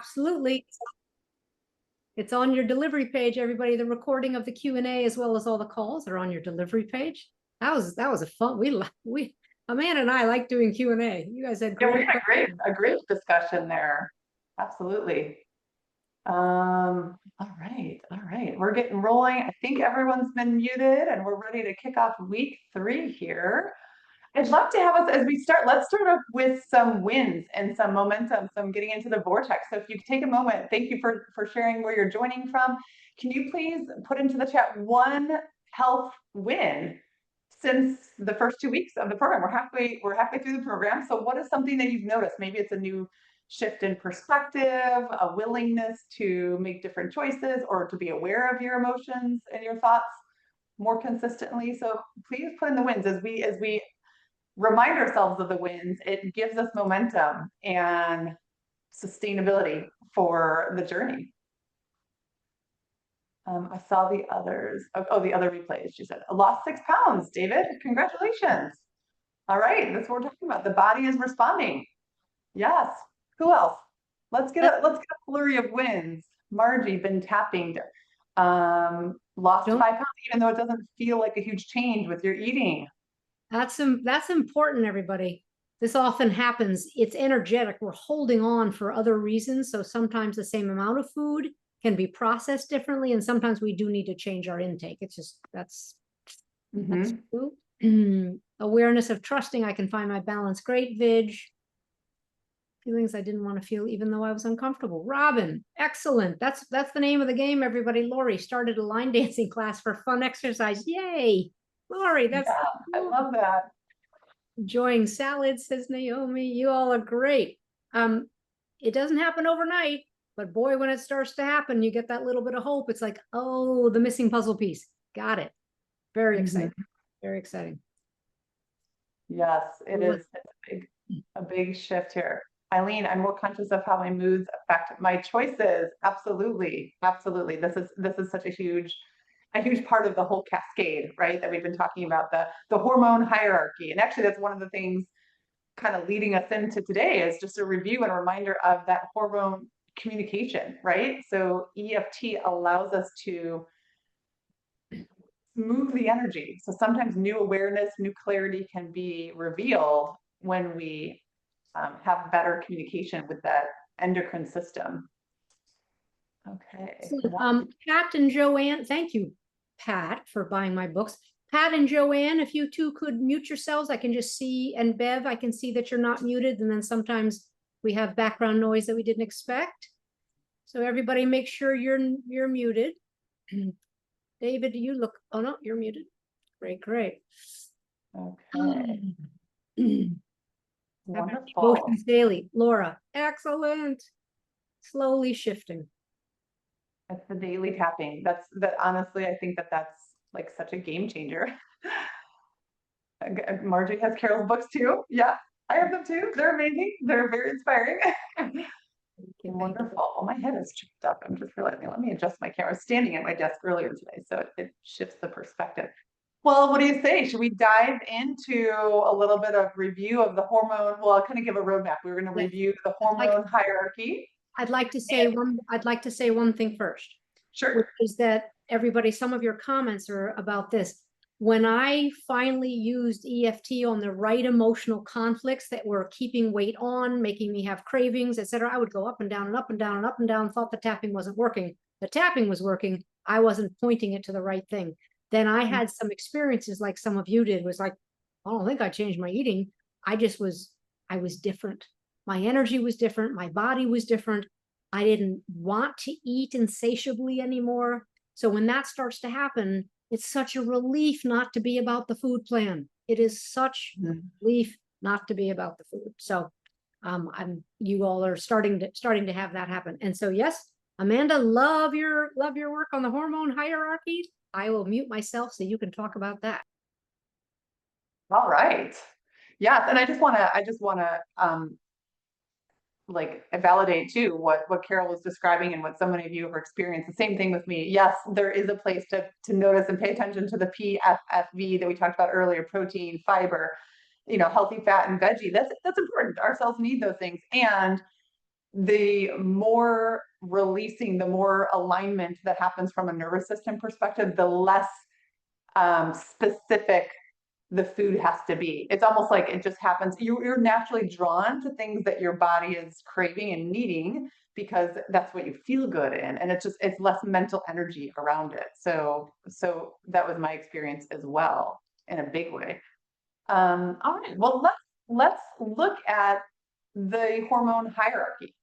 Absolutely. It's on your delivery page, everybody. The recording of the Q&A as well as all the calls are on your delivery page. That was a fun. We Amanda and I like doing Q&A. You guys had Yeah, we great had questions. a great discussion there. Absolutely. All right. We're getting rolling. I think everyone's been muted and we're ready to kick off week 3 here. I'd love to have us as we start. Let's start off with some wins and some momentum, some getting into the vortex. So if you could take a moment, thank you for sharing where you're joining from. Can you please put into the chat one health win since the first 2 weeks of the program? We're halfway through the program. So what is something that you've noticed? Maybe it's a new shift in perspective, a willingness to make different choices or to be aware of your emotions and your thoughts more consistently. So please put in the wins as we remind ourselves of the wins. It gives us momentum and sustainability for the journey. I saw the others. Oh, the other replays. She said, I lost 6 pounds, David. Congratulations. All right, that's what we're talking about. The body is responding. Yes. Who else? Let's get a flurry of wins. Margie, been tapping. Lost 5 pounds, even though it doesn't feel like a huge change with your eating. That's important, everybody. This often happens. It's energetic. We're holding on for other reasons. So sometimes the same amount of food can be processed differently, and sometimes we do need to change our intake. It's just that's true. Awareness of trusting. I can find my balance. Great, Vig. Feelings I didn't want to feel, even though I was uncomfortable. Robin, excellent. That's the name of the game, everybody. Lori started a line dancing class for fun exercise. Yay, Lori! That's I love that. Enjoying salad, says Naomi. You all are great. It doesn't happen overnight, but boy, when it starts to happen, you get that little bit of hope. It's like, oh, the missing puzzle piece. Got it. Very exciting. Very exciting. Yes, it is. It's a big shift here. Eileen, I'm more conscious of how my moods affect my choices. Absolutely. Absolutely. This is such a huge part of the whole cascade, right? That we've been talking about, the hormone hierarchy. And actually that's one of the things kind of leading us into today is just a review and a reminder of that hormone communication, right? So EFT allows us to move the energy. So sometimes new awareness, new clarity can be revealed when we have better communication with that endocrine system. Okay. Pat and Joanne, thank you, Pat, for buying my books. Pat and Joanne, if you two could mute yourselves, I can just see, and Bev, I can see that you're not muted, and then sometimes we have background noise that we didn't expect. So everybody make sure you're muted. David, you look, oh no, you're muted. Great. Okay. Wonderful. Emotions daily. Laura, excellent. Slowly shifting. That's the daily tapping. Honestly, I think that's like such a game changer. Margie has Carol's books too. Yeah, I have them too. They're amazing. They're very inspiring. Wonderful. Oh, my head is chipped up. I'm just realizing, let me adjust my camera. I was standing at my desk earlier today, so it shifts the perspective. Well, what do you say? Should we dive into a little bit of review of the hormone? Well, I'll kind of give a roadmap. We're going to review the hormone hierarchy. I'd like to say one thing first. Sure. Which is that everybody, some of your comments are about this. When I finally used EFT on the right emotional conflicts that were keeping weight on, making me have cravings, etc., I would go up and down and up and down and up and down, thought the tapping wasn't working. The tapping was working. I wasn't pointing it to the right thing. Then I had some experiences like some of you did, was like, I don't think I changed my eating. I was different. My energy was different. My body was different. I didn't want to eat insatiably anymore. So when that starts to happen, it's such a relief not to be about the food plan. It is such a relief not to be about the food. So you all are starting to have that happen. And so yes, Amanda, love your work on the hormone hierarchy. I will mute myself so you can talk about that. All right. Yes, and I just want to like validate too what Carol was describing and what so many of you have experienced. The same thing with me. Yes, there is a place to notice and pay attention to the PFFV that we talked about earlier: protein, fiber, healthy fat and veggie. That's important. Our cells need those things. And the more releasing, the more alignment that happens from a nervous system perspective, the less specific the food has to be. It's almost like it just happens. You're naturally drawn to things that your body is craving and needing because that's what you feel good in. And it's less mental energy around it. So that was my experience as well in a big way. All right, well, let's look at the hormone hierarchy.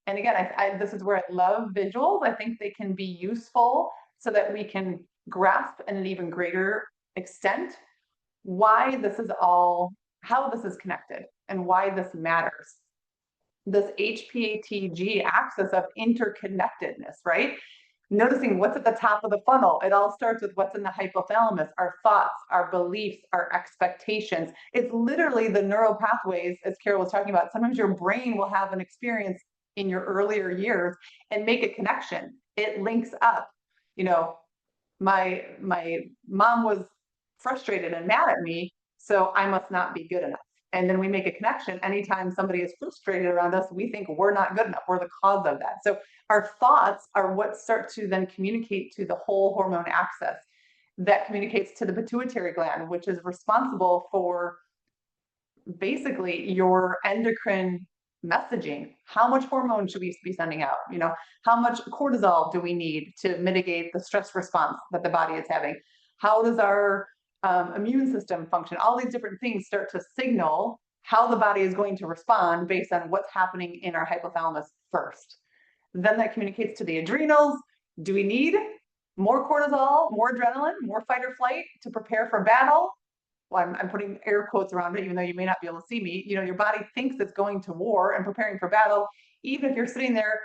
And again, this is where I love visuals. I think they can be useful so that we can grasp in an even greater extent why this is all, how this is connected and why this matters. This HPATG axis of interconnectedness, right? Noticing what's at the top of the funnel. It all starts with what's in the hypothalamus, our thoughts, our beliefs, our expectations. It's literally the neural pathways, as Carol was talking about. Sometimes your brain will have an experience in your earlier years and make a connection. It links up. You know, my mom was frustrated and mad at me, so I must not be good enough. And then we make a connection. Anytime somebody is frustrated around us, we think we're not good enough. We're the cause of that. So our thoughts are what start to then communicate to the whole hormone axis that communicates to the pituitary gland, which is responsible for basically your endocrine messaging. How much hormone should we be sending out? You know, how much cortisol do we need to mitigate the stress response that the body is having? How does our immune system function? All these different things start to signal how the body is going to respond based on what's happening in our hypothalamus first. Then that communicates to the adrenals. Do we need more cortisol, more adrenaline, more fight or flight to prepare for battle? Well, I'm putting air quotes around it, even though you may not be able to see me. You know, your body thinks it's going to war and preparing for battle, even if you're sitting there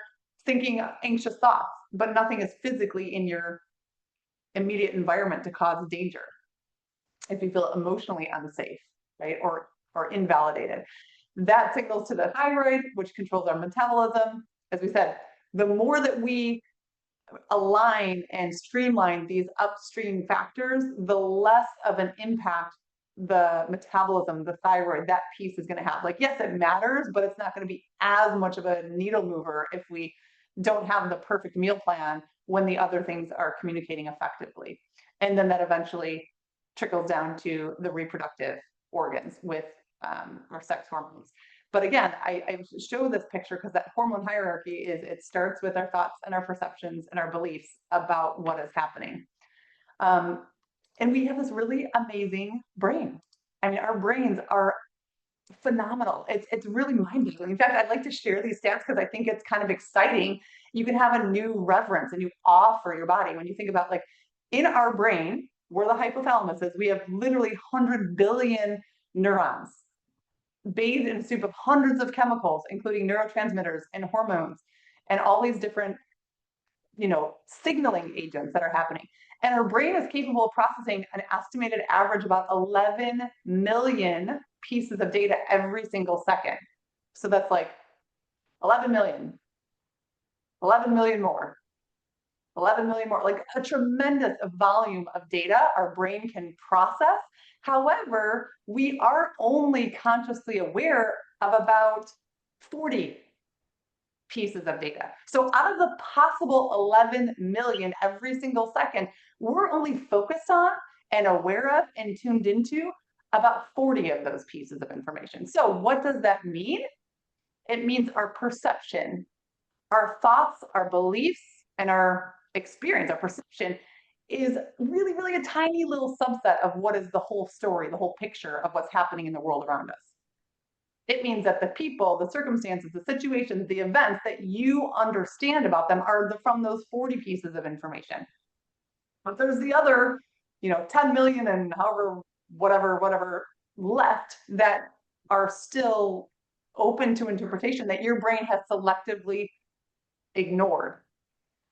thinking anxious thoughts, but nothing is physically in your immediate environment to cause danger. If you feel emotionally unsafe, right, or invalidated, that signals to the thyroid, which controls our metabolism. As we said, the more that we align and streamline these upstream factors, the less of an impact the metabolism, the thyroid, that piece is going to have. Like, yes, it matters, but it's not going to be as much of a needle mover if we don't have the perfect meal plan when the other things are communicating effectively. And then that eventually trickles down to the reproductive organs with our sex hormones. But again, I show this picture because that hormone hierarchy it starts with our thoughts and our perceptions and our beliefs about what is happening. And we have this really amazing brain. I mean, our brains are phenomenal. It's really mind-blowing. In fact, I'd like to share these stats because I think it's kind of exciting. You can have a new reverence, a new awe for your body when you think about, like, in our brain, where the hypothalamus is, we have literally 100 billion neurons bathed in a soup of hundreds of chemicals, including neurotransmitters and hormones and all these different, signaling agents that are happening. And our brain is capable of processing an estimated average about 11 million pieces of data every single second. So that's like 11 million, 11 million more, 11 million more, like a tremendous volume of data our brain can process. However, we are only consciously aware of about 40 pieces of data. So out of the possible 11 million every single second, we're only focused on and aware of and tuned into about 40 of those pieces of information. So what does that mean? It means our perception, our thoughts, our beliefs, and our experience, our perception is really, really a tiny little subset of what is the whole story, the whole picture of what's happening in the world around us. It means that the people, the circumstances, the situations, the events that you understand about them are from those 40 pieces of information. But there's the other, 10 million and however, whatever left that are still open to interpretation that your brain has selectively ignored,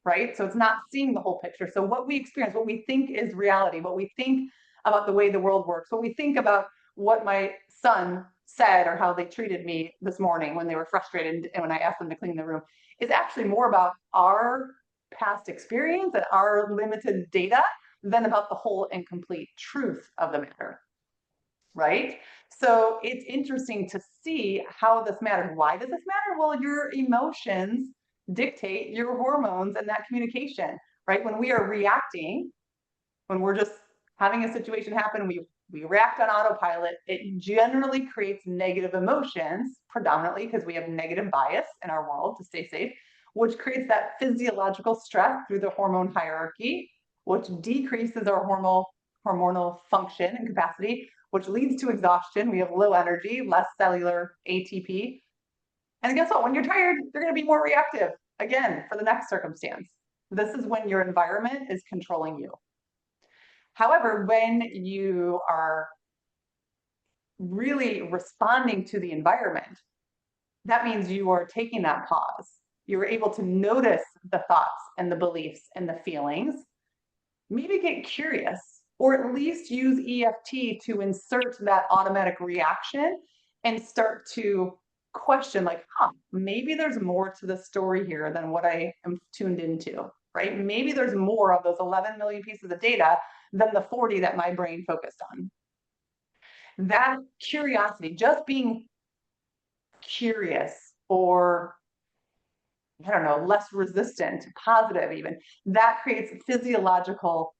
right? So it's not seeing the whole picture. So what we experience, what we think is reality, what we think about the way the world works, what we think about what my son said or how they treated me this morning when they were frustrated and when I asked them to clean the room, is actually more about our past experience and our limited data than about the whole and complete truth of the matter. right? So it's interesting to see how this matters. Why does this matter? Well, your emotions dictate your hormones and that communication, right? When we are reacting, when we're just having a situation happen, we react on autopilot, it generally creates negative emotions, predominantly because we have negative bias in our world to stay safe, which creates that physiological stress through the hormone hierarchy, which decreases our hormonal function and capacity, which leads to exhaustion. We have low energy, less cellular ATP. And guess what? When you're tired, you're going to be more reactive again for the next circumstance. This is when your environment is controlling you. However, when you are really responding to the environment, that means you are taking that pause. You're able to notice the thoughts and the beliefs and the feelings, maybe get curious, or at least use EFT to insert that automatic reaction and start to question, like, maybe there's more to the story here than what I am tuned into, right? Maybe there's more of those 11 million pieces of data than the 40 that my brain focused on. That curiosity, just being curious, or I don't know, less resistant, positive even, that creates physiological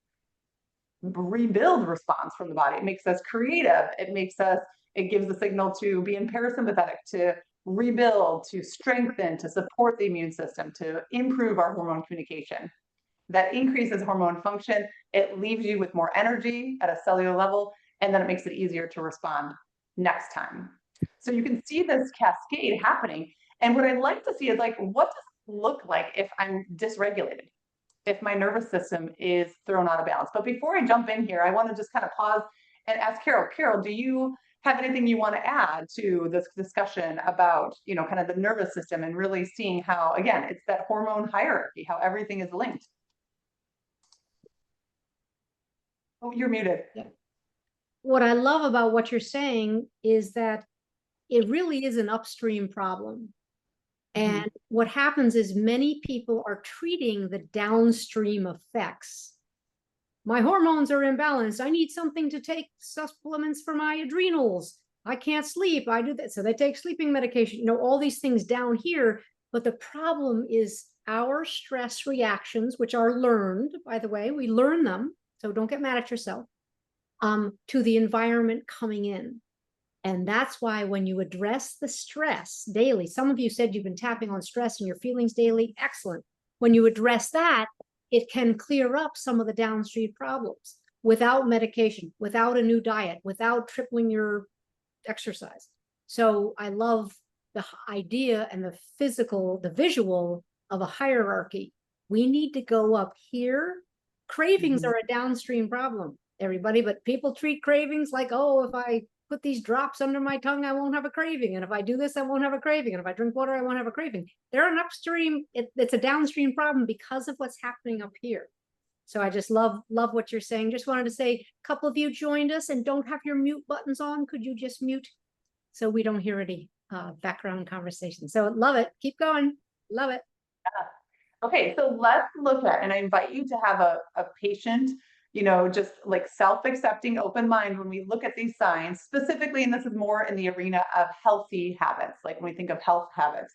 rebuild response from the body. It makes us creative. It gives the signal to be in parasympathetic, to rebuild, to strengthen, to support the immune system, to improve our hormone communication. That increases hormone function. It leaves you with more energy at a cellular level, and then it makes it easier to respond next time. So you can see this cascade happening. And what I'd like to see is, like, what does it look like if I'm dysregulated, if my nervous system is thrown out of balance? But before I jump in here, I want to just kind of pause and ask Carol. Carol, do you have anything you want to add to this discussion about, kind of the nervous system and really seeing how, again, it's that hormone hierarchy, how everything is linked? Oh, you're muted. What I love about what you're saying is that it really is an upstream problem. And what happens is many people are treating the downstream effects. My hormones are imbalanced. I need something to take supplements for my adrenals. I can't sleep. I do that. So they take sleeping medication, all these things down here. But the problem is our stress reactions, which are learned, by the way, we learn them. So don't get mad at yourself, to the environment coming in. And that's why when you address the stress daily, some of you said you've been tapping on stress and your feelings daily. Excellent. When you address that, it can clear up some of the downstream problems without medication, without a new diet, without tripling your exercise. So I love the idea and the visual of a hierarchy. We need to go up here. Cravings are a downstream problem, everybody, but people treat cravings like, oh, if I put these drops under my tongue, I won't have a craving. And if I do this, I won't have a craving. And if I drink water, I won't have a craving. They're an upstream, it's a downstream problem because of what's happening up here. So I just love what you're saying. Just wanted to say, a couple of you joined us and don't have your mute buttons on. Could you just mute so we don't hear any background conversation? So love it. Keep going. Love it. Okay, so let's look at, and I invite you to have a patient, just like self-accepting, open mind when we look at these signs specifically, and this is more in the arena of healthy habits, like when we think of health habits.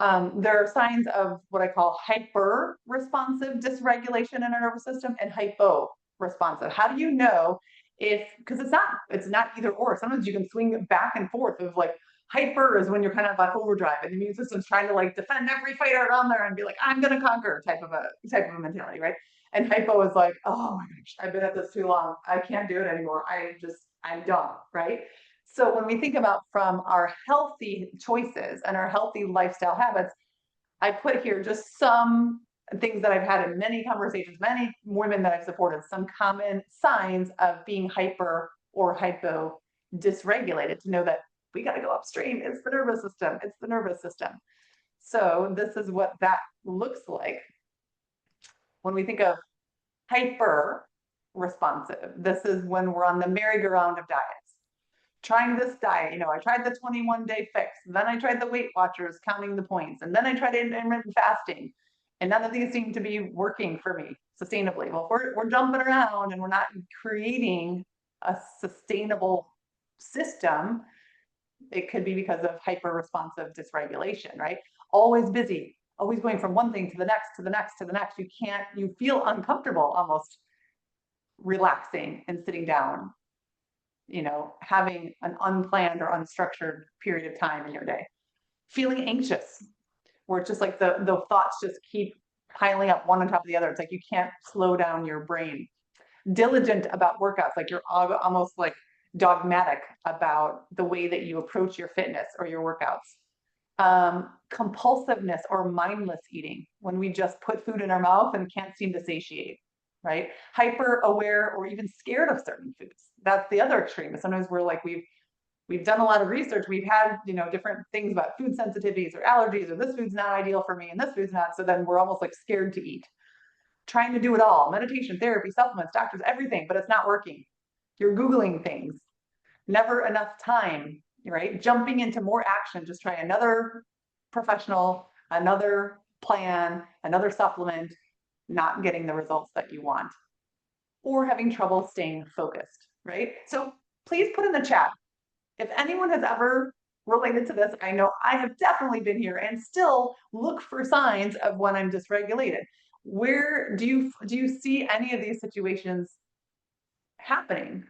There are signs of what I call hyper responsive dysregulation in our nervous system and hypo responsive. How do you know because it's not either or. Sometimes you can swing back and forth of, like, hyper is when you're kind of on overdrive and the immune system's trying to, like, defend every fighter around there and be like, I'm gonna conquer type of a mentality, right? And hypo is like, oh my gosh, I've been at this too long. I can't do it anymore. I'm done, right? So when we think about from our healthy choices and our healthy lifestyle habits, I put here just some things that I've had in many conversations, many women that I've supported, some common signs of being hyper or hypo dysregulated, to know that we got to go upstream. It's the nervous system. It's the nervous system. So this is what that looks like. When we think of hyper responsive, this is when we're on the merry-go-round of diets. Trying this diet, I tried the 21-day fix, then I tried the Weight Watchers counting the points, and then I tried intermittent fasting, and none of these seem to be working for me sustainably. Well, we're jumping around and we're not creating a sustainable system, it could be because of hyper-responsive dysregulation, right? Always busy, always going from one thing to the next, to the next, to the next. You feel uncomfortable almost relaxing and sitting down, having an unplanned or unstructured period of time in your day. Feeling anxious, where it's just like the thoughts just keep piling up one on top of the other. It's like you can't slow down your brain. Diligent about workouts, like you're almost like dogmatic about the way that you approach your fitness or your workouts. Compulsiveness or mindless eating, when we just put food in our mouth and can't seem to satiate, right? Hyper aware or even scared of certain foods. That's the other extreme. Sometimes we're like, we've done a lot of research. We've had, different things about food sensitivities or allergies, or this food's not ideal for me and this food's not. So then we're almost like scared to eat, trying to do it all: meditation, therapy, supplements, doctors, everything, but it's not working. You're Googling things, never enough time, right? Jumping into more action, just try another professional, another plan, another supplement, not getting the results that you want, or having trouble staying focused, right? So please put in the chat if anyone has ever related to this. I know I have definitely been here and still look for signs of when I'm dysregulated. Where do you see any of these situations happening?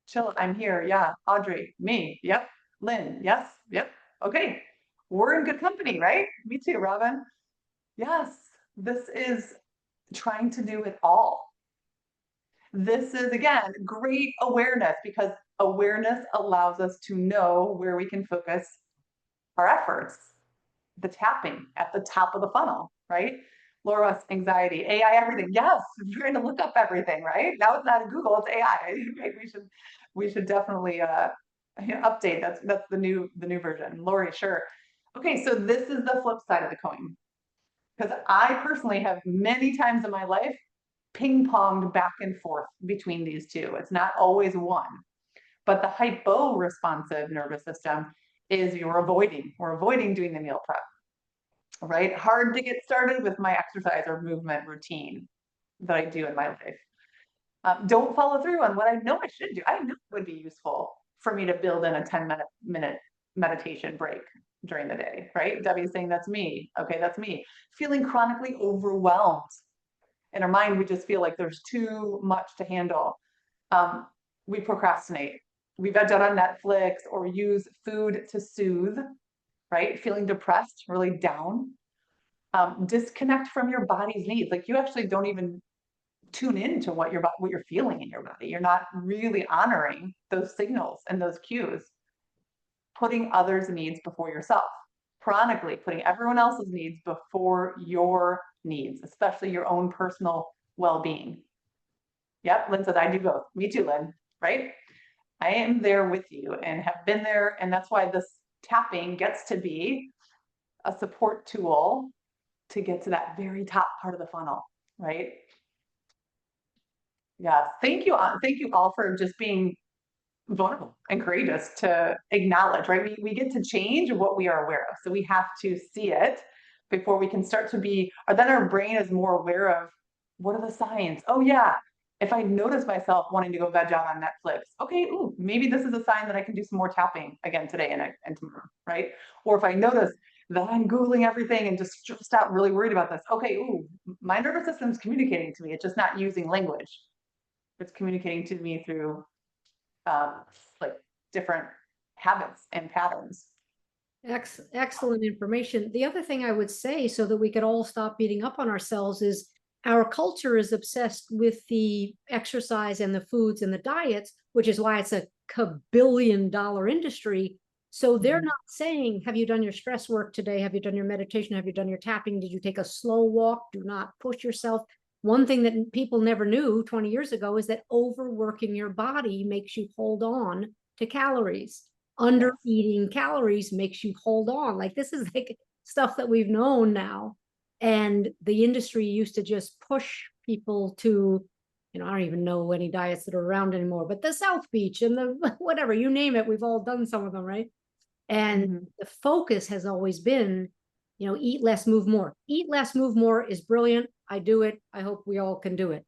Chill, I'm here. Yeah. Audrey, me. Yep. Lynn, yes. Yep. Okay. We're in good company, right? Me too, Robin. Yes. This is trying to do it all. This is, again, great awareness, because awareness allows us to know where we can focus our efforts. The tapping at the top of the funnel, right? Laura's anxiety, AI, everything. Yes, we're going to look up everything, right? Now it's not Google, it's AI. Right? We should definitely update. That's the new version. Lori, sure. Okay, so this is the flip side of the coin, because I personally have many times in my life ping-ponged back and forth between these two. It's not always one. But the hypo-responsive nervous system is we're avoiding doing the meal prep, right? Hard to get started with my exercise or movement routine that I do in my life. Don't follow through on what I know I should do. I know it would be useful for me to build in a 10-minute meditation break during the day, right? Debbie's saying that's me. Okay, that's me. Feeling chronically overwhelmed. In our mind, we just feel like there's too much to handle. We procrastinate. We veg out on Netflix or use food to soothe, right? Feeling depressed, really down. Disconnect from your body's needs. Like you actually don't even tune into what you're feeling in your body. You're not really honoring those signals and those cues. Putting others' needs before yourself. Chronically putting everyone else's needs before your needs, especially your own personal well-being. Yep, Lynn says, I do both. Me too, Lynn, right? I am there with you and have been there. And that's why this tapping gets to be a support tool to get to that very top part of the funnel, right? Yeah, thank you all for just being vulnerable and courageous to acknowledge, right? We get to change what we are aware of. So we have to see it before we can start to be, or then our brain is more aware of what are the signs? Oh yeah, if I notice myself wanting to go veg out on Netflix, okay, ooh, maybe this is a sign that I can do some more tapping again today and tomorrow, right? Or if I notice that I'm Googling everything and just stressed out, really worried about this, okay, ooh, my nervous system's communicating to me. It's just not using language. It's communicating to me through like different habits and patterns. Excellent information. The other thing I would say, so that we could all stop beating up on ourselves, is our culture is obsessed with the exercise and the foods and the diets, which is why it's a $1 billion industry. So they're not saying, have you done your stress work today? Have you done your meditation? Have you done your tapping? Did you take a slow walk? Do not push yourself. One thing that people never knew 20 years ago is that overworking your body makes you hold on to calories. Under eating calories makes you hold on. Like this is like stuff that we've known now. And the industry used to just push people to, I don't even know any diets that are around anymore, but the South Beach and the whatever, you name it, we've all done some of them, right? And the focus has always been, eat less, move more. Eat less, move more is brilliant. I do it. I hope we all can do it.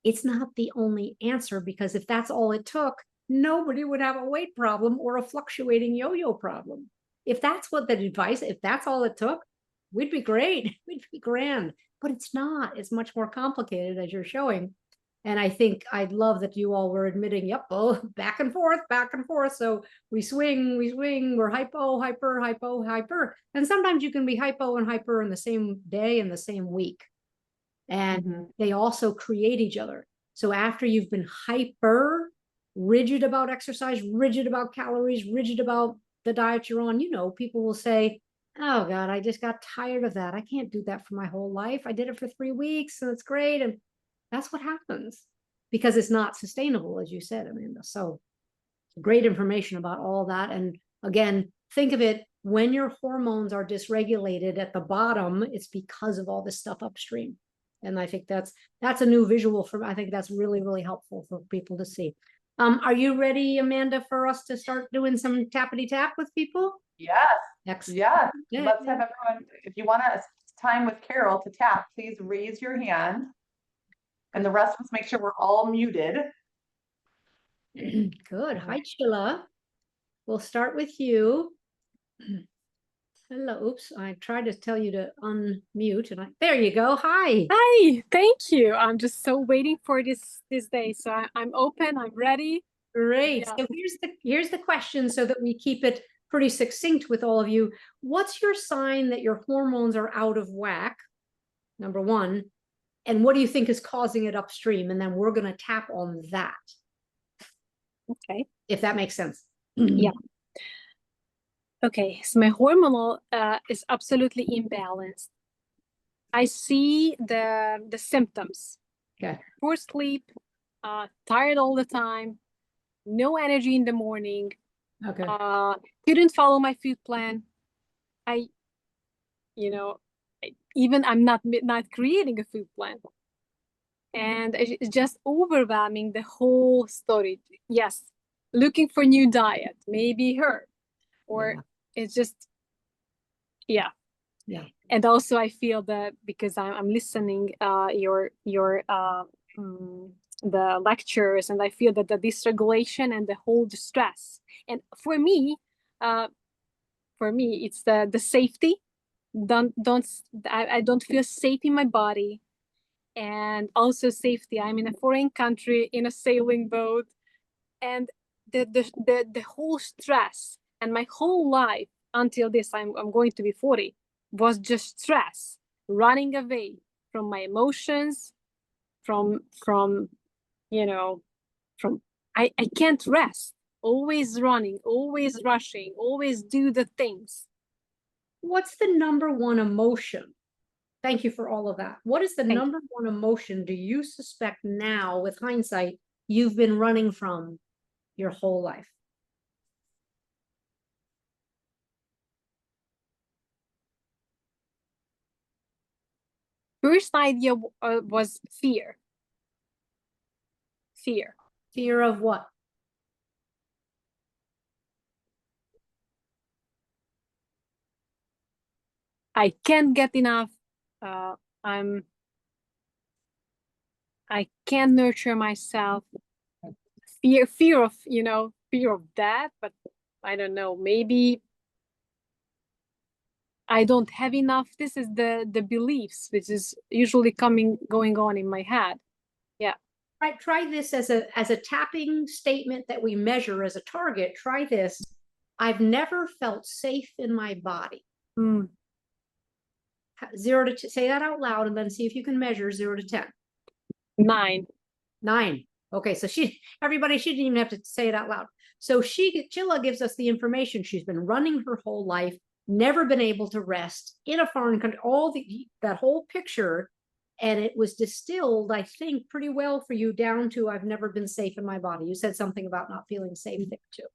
It's not the only answer, because if that's all it took, nobody would have a weight problem or a fluctuating yo-yo problem. If that's what the advice, if that's all it took, we'd be great. We'd be grand. But it's not. It's much more complicated, as you're showing. And I think I'd love that you all were admitting, yep, oh, back and forth, back and forth. So we swing, we're hypo, hyper, hypo, hyper. And sometimes you can be hypo and hyper in the same day and the same week. And they also create each other. So after you've been hyper, rigid about exercise, rigid about calories, rigid about the diet you're on, people will say, oh God, I just got tired of that. I can't do that for my whole life. I did it for 3 weeks and it's great. And that's what happens because it's not sustainable, as you said, Amanda. So great information about all that. And again, think of it, when your hormones are dysregulated at the bottom, it's because of all this stuff upstream. And I think that's a new visual for, I think that's really, really helpful for people to see. Are you ready, Amanda, for us to start doing some tappity tap with people? Yes. Excellent. Yes. Yeah. Let's have everyone, if you want to time with Carol to tap, please raise your hand. And the rest of us make sure we're all muted. Good. Hi, Chilla. We'll start with you. Hello. Oops. I tried to tell you to unmute and there you go. Hi. Hi. Thank you. I'm just so waiting for this day. So I'm open. I'm ready. Great. Yeah. So here's the question so that we keep it pretty succinct with all of you. What's your sign that your hormones are out of whack? Number one. And what do you think is causing it upstream? And then we're going to tap on that. Okay. If that makes sense. Yeah. Okay. So my hormonal is absolutely imbalanced. I see the symptoms. Okay. Poor sleep, tired all the time, no energy in the morning. Okay. Couldn't follow my food plan. I'm not creating a food plan. And it's just overwhelming the whole story. Yes, looking for new diet, maybe her, or it's just, yeah. And also I feel that because I'm listening the lectures, and I feel that the dysregulation and the whole stress. And for me, it's the safety. I don't feel safe in my body. And also safety. I'm in a foreign country in a sailing boat, and the whole stress, and my whole life until this, I'm going to be 40, was just stress, running away from my emotions, from I can't rest, always running, always rushing, always do the things. What's the number one emotion? Thank you for all of that. What is the number one emotion do you suspect now, with hindsight, you've been running from your whole life? First idea was fear. Fear of what? I can't get enough. I can't nurture myself. Fear of that, but I don't know, maybe I don't have enough. This is the beliefs which is usually going on in my head. Yeah. Right. Try this as a tapping statement that we measure as a target. Try this. I've never felt safe in my body. 0 to 10, say that out loud and then see if you can measure 0 to 10. 9. 9. Okay, so everybody, she didn't even have to say it out loud. So Chilla gives us the information. She's been running her whole life, never been able to rest in a foreign country, that whole picture. And it was distilled, I think, pretty well for you down to I've never been safe in my body. You said something about not feeling safe there too.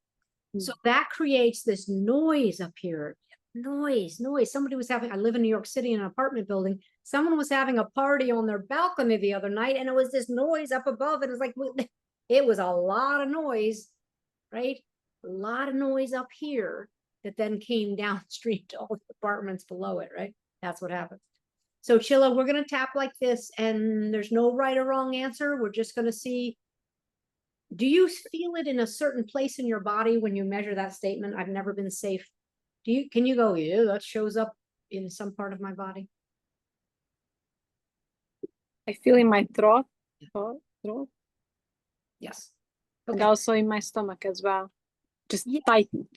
So that creates this noise up here. Noise. Somebody was I live in New York City in an apartment building. Someone was having a party on their balcony the other night, and it was this noise up above. And it was like, it was a lot of noise, right? A lot of noise up here that then came downstream to all the apartments below it, right? That's what happens. So Chilla, we're going to tap like this, and there's no right or wrong answer. We're just going to see Do you feel it in a certain place in your body when you measure that statement? I've never been safe. Can you go, yeah, that shows up in some part of my body? I feel in my throat, throat, Yes. and Okay. also in my stomach as well. Just Yes.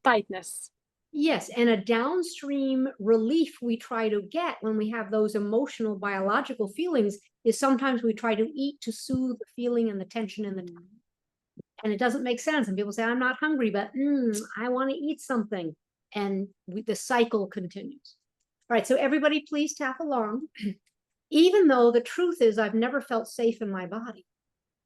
tightness. Yes, and a downstream relief we try to get when we have those emotional, biological feelings is sometimes we try to eat to soothe the feeling and the tension in the tummy. And it doesn't make sense. And people say, I'm not hungry, but I want to eat something. And the cycle continues. All right, so everybody please tap along. Even though the truth is I've never felt safe in my body.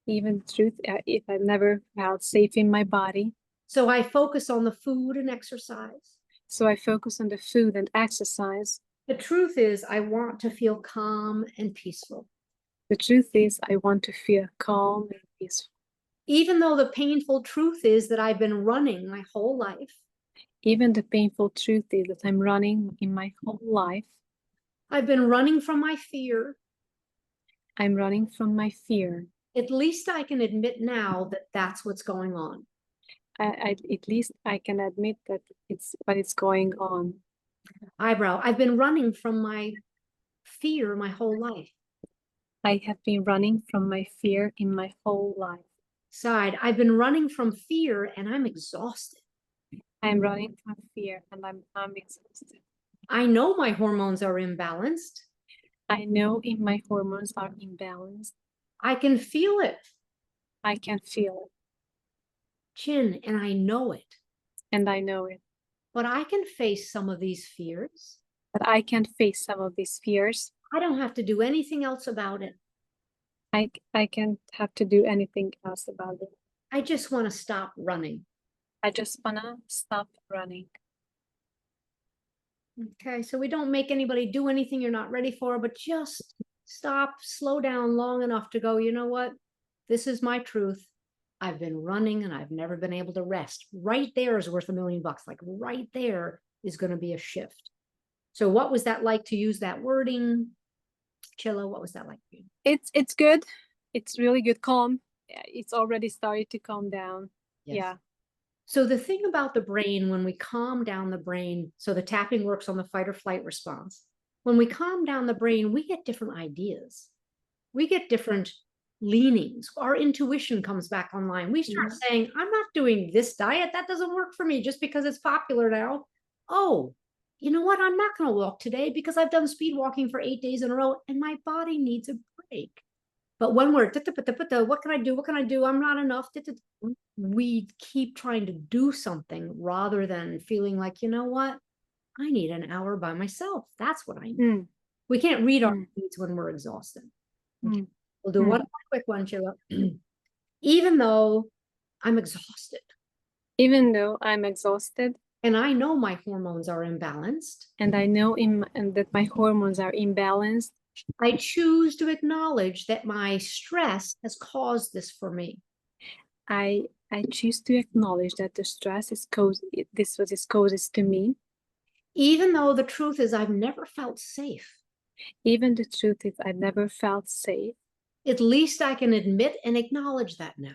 Even the truth, if I've never felt safe in my body. So I focus on the food and exercise. So I focus on the food and exercise. The truth is I want to feel calm and peaceful. The truth is I want to feel calm and peaceful. Even though the painful truth is that I've been running my whole life. Even the painful truth is that I'm running in my whole life. I've been running from my fear. I'm running from my fear. At least I can admit now that that's what's going on. At least I can admit that it's what is going on. Eyebrow. I've been running from my fear my whole life. I have been running from my fear in my whole life. Side. I've been running from fear and I'm exhausted. I'm running from fear and I'm exhausted. I know my hormones are imbalanced. I know my hormones are imbalanced. I can feel it. I can feel it. Chin, and I know it. And I know it. But I can face some of these fears. But I can face some of these fears. I don't have to do anything else about it. I can't have to do anything else about it. I just want to stop running. I just want to stop running. Okay, so we don't make anybody do anything you're not ready for, but just stop, slow down long enough to go, you know what? This is my truth. I've been running and I've never been able to rest. Right there is worth $1 million. Like right there is going to be a shift. So what was that like to use that wording? Chilla, what was that like for you? It's good. It's really good. Calm. It's already started to calm down. Yes. Yeah. So the thing about the brain, when we calm down the brain, so the tapping works on the fight or flight response. When we calm down the brain, we get different ideas. We get different leanings. Our intuition comes back online. We start saying, I'm not doing this diet. That doesn't work for me just because it's popular now. Oh, you know what? I'm not going to walk today because I've done speed walking for 8 days in a row and my body needs a break. But when we're, what can I do? What can I do? I'm not enough. We keep trying to do something rather than feeling like, you know what? I need an hour by myself. That's what I need. We can't read our needs when we're exhausted. Okay. We'll do one quick one, Chilla. Even though I'm exhausted. Even though I'm exhausted. And I know my hormones are imbalanced. And I know that my hormones are imbalanced. I choose to acknowledge that my stress has caused this for me. I choose to acknowledge that the stress is causes to me. Even though the truth is I've never felt safe. Even the truth is I've never felt safe. At least I can admit and acknowledge that now.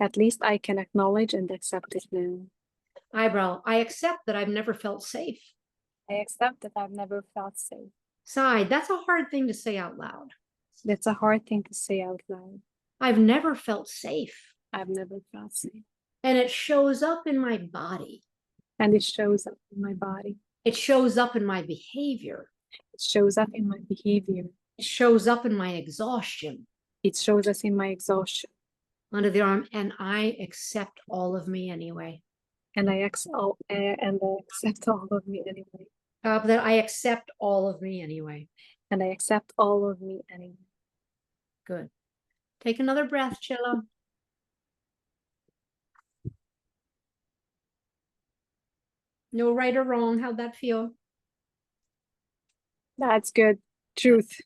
At least I can acknowledge and accept it now. Eyebrow, I accept that I've never felt safe. I accept that I've never felt safe. Side, that's a hard thing to say out loud. That's a hard thing to say out loud. I've never felt safe. I've never felt safe. And it shows up in my body. And it shows up in my body. It shows up in my behavior. It shows up in my behavior. It shows up in my exhaustion. It shows us in my exhaustion. Under the arm, and I accept all of me anyway. And I accept all of me anyway. That I accept all of me anyway. And I accept all of me anyway. Good. Take another breath, Chilla. No right or wrong. How'd that feel? That's good. Truth.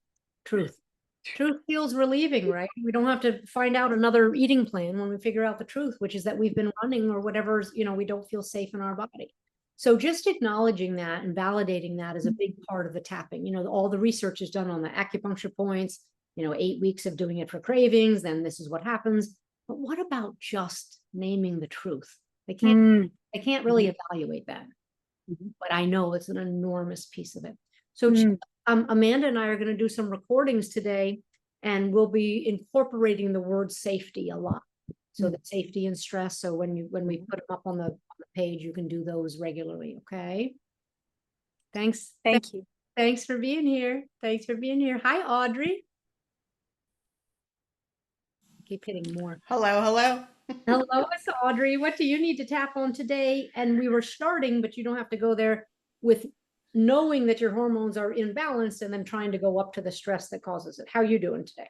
Truth. Truth feels relieving, right? We don't have to find out another eating plan when we figure out the truth, which is that we've been running or whatever's, we don't feel safe in our body. So just acknowledging that and validating that is a big part of the tapping. All the research is done on the acupuncture points, 8 weeks of doing it for cravings, then this is what happens. But what about just naming the truth? I can't really evaluate that, but I know it's an enormous piece of it. So Amanda and I are going to do some recordings today, and we'll be incorporating the word safety a lot. So the safety and stress. So when we put them up on the page, you can do those regularly. Okay. Thanks. Thank you. Thanks for being here. Thanks for being here. Hi, Audrey. Keep hitting more. Hello, hello. Hello, it's Audrey. What do you need to tap on today? And we were starting, but you don't have to go there, with knowing that your hormones are imbalanced and then trying to go up to the stress that causes it. How are you doing today?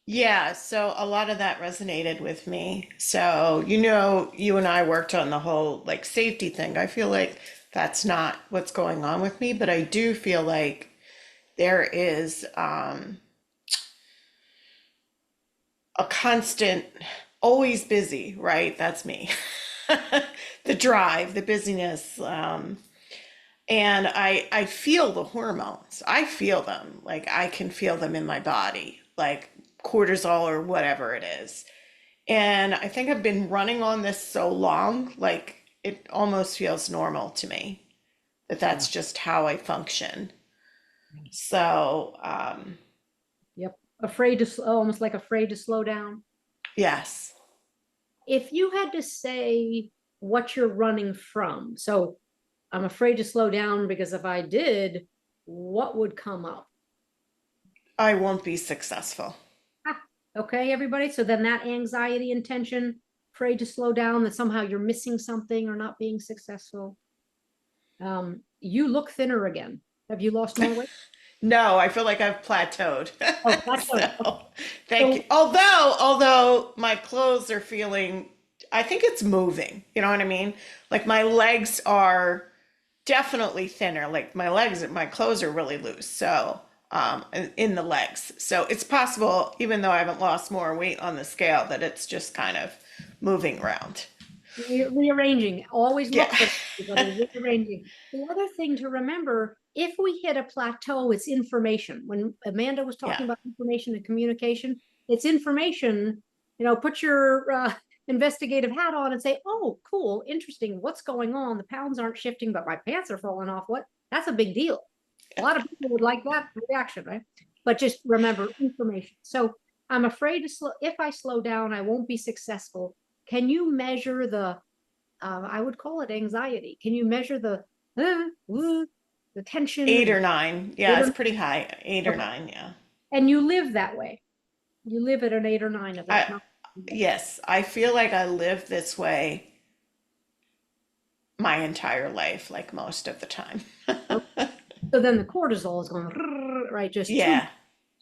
Yeah, so a lot of that resonated with me. So, you and I worked on the whole like safety thing. I feel like that's not what's going on with me, but I do feel like there is a constant, always busy, right? That's me. The drive, the busyness. And I feel the hormones. I feel them. Like I can feel them in my body, like cortisol or whatever it is. And I think I've been running on this so long, like it almost feels normal to me that that's just how I function. So, Yep. Almost like afraid to slow down. yes. If you had to say what you're running from, so I'm afraid to slow down because if I did, what would come up? I won't be successful. Okay, everybody. So then that anxiety and tension, afraid to slow down, that somehow you're missing something or not being successful. You look thinner again. Have you lost more weight? No, I feel like I've plateaued. Oh, plateaued. So, thank you. Although my clothes are feeling, I think it's moving. You know what I mean? Like my legs are definitely thinner. Like my clothes are really loose. So, in the legs. So it's possible, even though I haven't lost more weight on the scale, that it's just kind of moving around. Rearranging. Always look Yeah. for rearranging. The other thing to remember, if we hit a plateau, it's information. When Amanda was talking Yeah. about information and communication, it's information. Put your investigative hat on and say, oh, cool, interesting. What's going on? The pounds aren't shifting, but my pants are falling off. What? That's a big deal. A lot of people would like that reaction, right? But just remember information. So I'm afraid if I slow down, I won't be successful. Can you measure I would call it anxiety. Can you measure the tension? 8 or 9. Yeah, it's pretty high. 8 or 9. Yeah. And you live that way. You live at an 8 or 9 of that. Yes, I feel like I live this way my entire life, like most of the time. So then the cortisol is going, right? Just Yeah.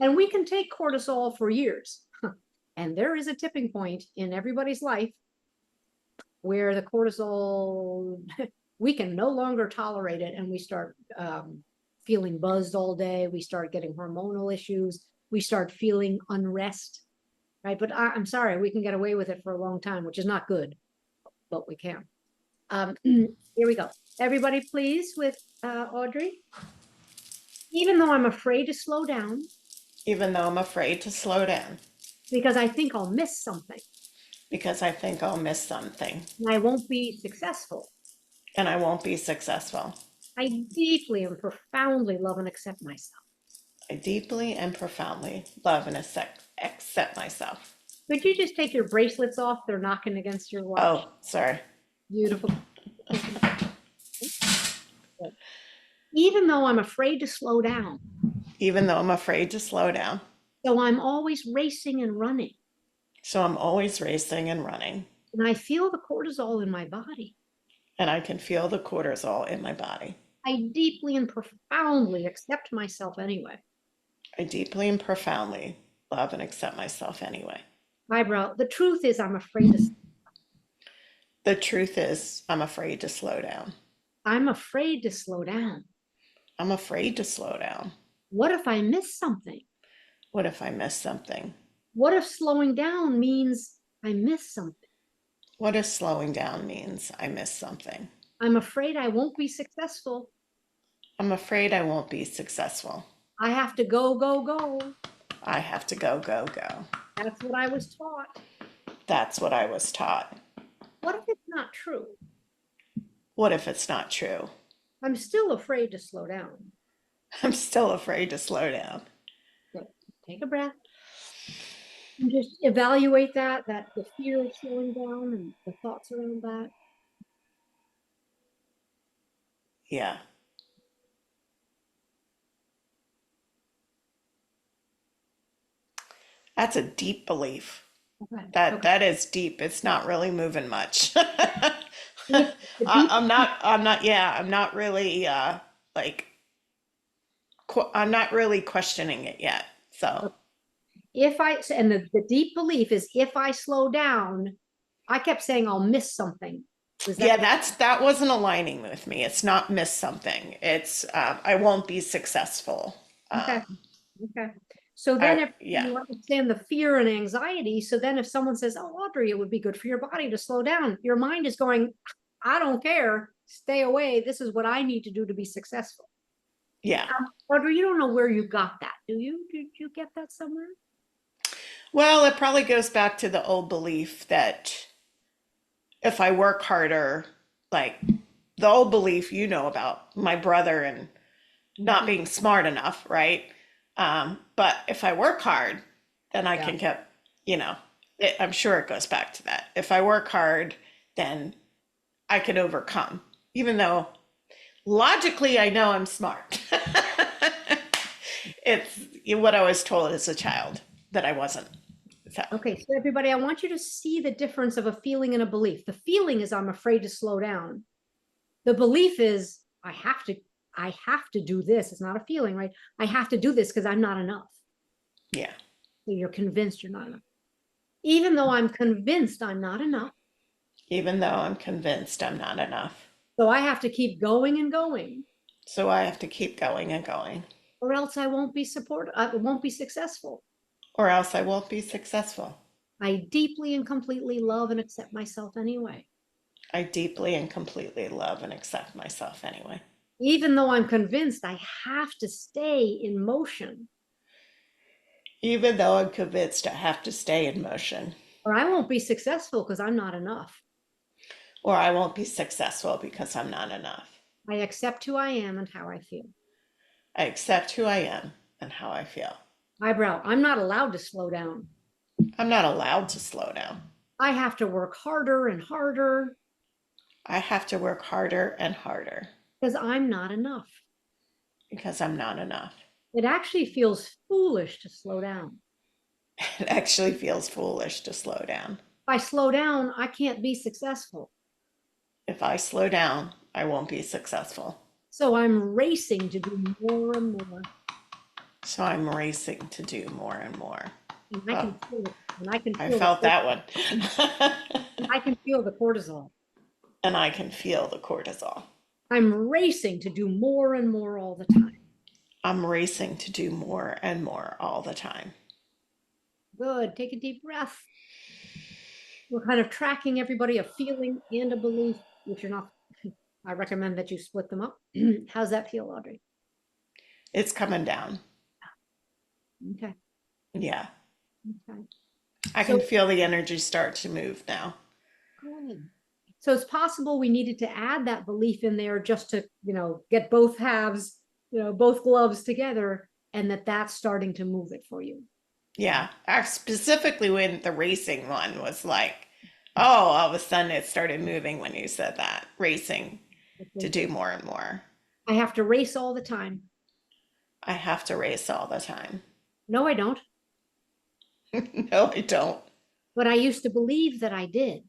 and we can take cortisol for years. And there is a tipping point in everybody's life where the cortisol, we can no longer tolerate it, and we start feeling buzzed all day. We start getting hormonal issues. We start feeling unrest, right? But I'm sorry, we can get away with it for a long time, which is not good, but we can. Here we go. Everybody please with Audrey. Even though I'm afraid to slow down. Even though I'm afraid to slow down. Because I think I'll miss something. Because I think I'll miss something. And I won't be successful. And I won't be successful. I deeply and profoundly love and accept myself. I deeply and profoundly love and accept myself. Could you just take your bracelets off? They're knocking against your watch. Oh, sorry. Beautiful. Even though I'm afraid to slow down. Even though I'm afraid to slow down. So I'm always racing and running. So I'm always racing and running. And I feel the cortisol in my body. And I can feel the cortisol in my body. I deeply and profoundly accept myself anyway. I deeply and profoundly love and accept myself anyway. Eyebrow, the truth is I'm afraid to. The truth is I'm afraid to slow down. I'm afraid to slow down. I'm afraid to slow down. What if I miss something? What if I miss something? What if slowing down means I miss something? What if slowing down means I miss something? I'm afraid I won't be successful. I'm afraid I won't be successful. I have to go, go, go. I have to go, go, go. That's what I was taught. That's what I was taught. What if it's not true? What if it's not true? I'm still afraid to slow down. I'm still afraid to slow down. So take a breath and just evaluate that the fear of slowing down and the thoughts around that. Yeah. That's a deep belief. Okay. That is deep. It's not really moving much. If the deep- I'm not really like I'm not really questioning it yet. So and the deep belief is if I slow down, I kept saying I'll miss something. Was yeah, that that wasn't aligning with me. It's not miss something. It's I won't be successful. okay? Okay. So then if Yeah. you understand the fear and anxiety, so then if someone says, "Oh, Audrey, it would be good for your body to slow down," your mind is going, "I don't care. Stay away. This is what I need to do to be successful." Yeah. Audrey, you don't know where you got that, do you? Did you get that somewhere? Well, it probably goes back to the old belief that if I work harder, like the old belief you know about my brother and not being smart enough, right? But if I work hard, then I can get, I'm sure it goes back to that. If I work hard, then I can overcome, even though logically I know I'm smart. It's what I was told as a child that I wasn't. So, Okay, so everybody, I want you to see the difference of a feeling and a belief. The feeling is I'm afraid to slow down. The belief is I have to do this. It's not a feeling, right? I have to do this because I'm not enough. yeah. So you're convinced you're not enough. Even though I'm convinced I'm not enough. Even though I'm convinced I'm not enough. So I have to keep going and going, So I have to keep going and going, or else I won't be successful. or else I won't be successful. I deeply and completely love and accept myself anyway. I deeply and completely love and accept myself anyway. Even though I'm convinced I have to stay in motion, Even though I'm convinced I have to stay in motion, or I won't be successful because I'm not enough. or I won't be successful because I'm not enough. I accept who I am and how I feel. I accept who I am and how I feel. Eyebrow, I'm not allowed to slow down. I'm not allowed to slow down. I have to work harder and harder I have to work harder and harder because I'm not enough. because I'm not enough. It actually feels foolish to slow down. It actually feels foolish to slow down. If I slow down, I can't be successful. If I slow down, I won't be successful. So I'm racing to do more and more. So I'm racing to do more and more. And I can feel it. And I can I feel felt that one. I can feel the cortisol. And I can feel the cortisol. I'm racing to do more and more all the time. I'm racing to do more and more all the time. Good. Take a deep breath. We're kind of tracking everybody a feeling and a belief, which you're not. I recommend that you split them up. How's that feel, Audrey? It's coming down. Okay. Yeah. Okay. I can feel the energy start to move now. Good. So it's possible we needed to add that belief in there just to, get both halves, both gloves together, and that's starting to move it for you. Yeah. Specifically when the racing one was like, oh, all of a sudden it started moving when you said that. Racing to do more and more. I have to race all the time. I have to race all the time. No, I don't. No, I don't. But I used to believe that I did.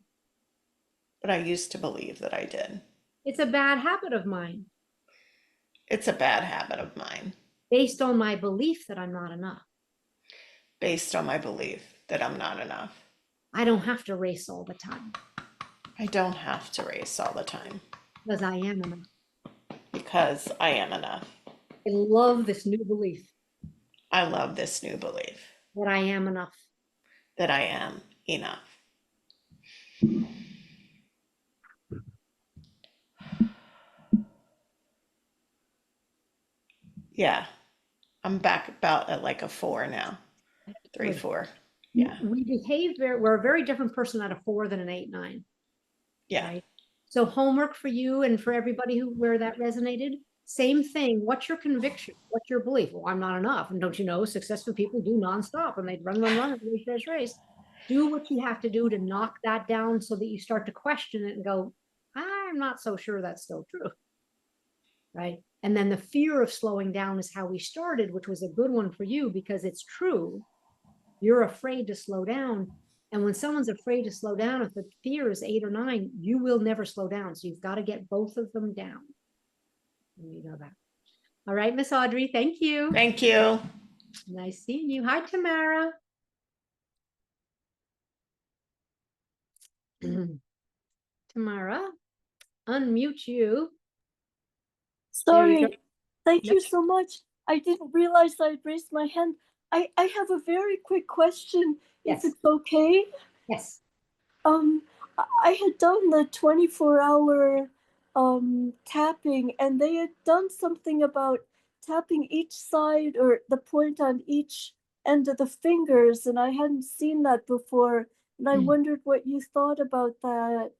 But I used to believe that I did. It's a bad habit of mine. It's a bad habit of mine. Based on my belief that I'm not enough. Based on my belief that I'm not enough. I don't have to race all the time. I don't have to race all the time. Because I am enough. Because I am enough. I love this new belief. I love this new belief. That I am enough. That I am enough. Yeah. I'm back about at like a 4 now. 3, 4. Yeah. We behave we're a very different person at a 4 than an 8, 9. Yeah. Right? So homework for you and for everybody where that resonated. Same thing. What's your conviction? What's your belief? Well, I'm not enough. And don't you know, successful people do nonstop and they run, race. Do what you have to do to knock that down so that you start to question it and go, I'm not so sure that's still true. Right. And then the fear of slowing down is how we started, which was a good one for you because it's true. You're afraid to slow down. And when someone's afraid to slow down, if the fear is 8 or 9, you will never slow down. So you've got to get both of them down. And you know that. All right, Miss Audrey, thank you. Thank you. Nice seeing you. Hi, Tamara. Tamara, unmute you. There you go. Sorry. Thank Nope. you so much. I didn't realize I'd raised my hand. I have a very quick question, Yes. if it's okay. Yes. I had done the 24-hour tapping, and they had done something about tapping each side or the point on each end of the fingers, and I hadn't seen that before. And I wondered what you thought about that.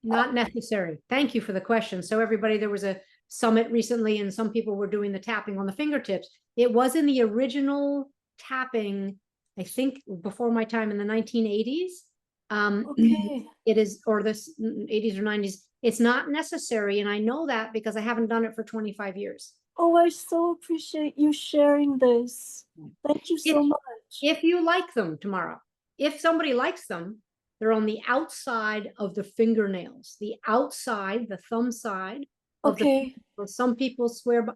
Not necessary. Thank you for the question. So everybody, there was a summit recently and some people were doing the tapping on the fingertips. It was in the original tapping, I think before my time in the 1980s. Okay. It is, or the 80s or 90s. It's not necessary. And I know that because I haven't done it for 25 years. Oh, I so appreciate you sharing this. Thank you so much. If you like them tomorrow, if somebody likes them, they're on the outside of the fingernails, the outside, the thumb side of Okay. some people swear by,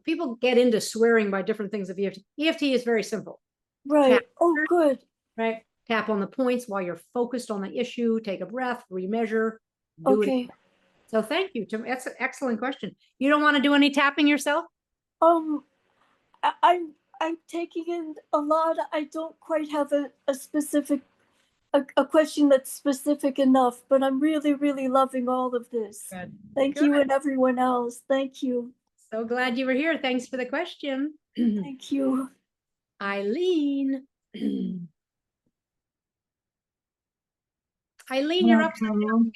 people get into swearing by different things of EFT. EFT is very simple. Right. Tap, Oh, good. right? Tap on the points while you're focused on the issue, take a breath, remeasure, do Okay. it. So thank you. That's an excellent question. You don't want to do any tapping yourself? I'm taking in a lot. I don't quite have a specific a question that's specific enough, but I'm really, really loving all of this. Good. Thank you and everyone else. Thank you. So glad you were here. Thanks for the question. Thank you. Eileen. Eileen, you're upside down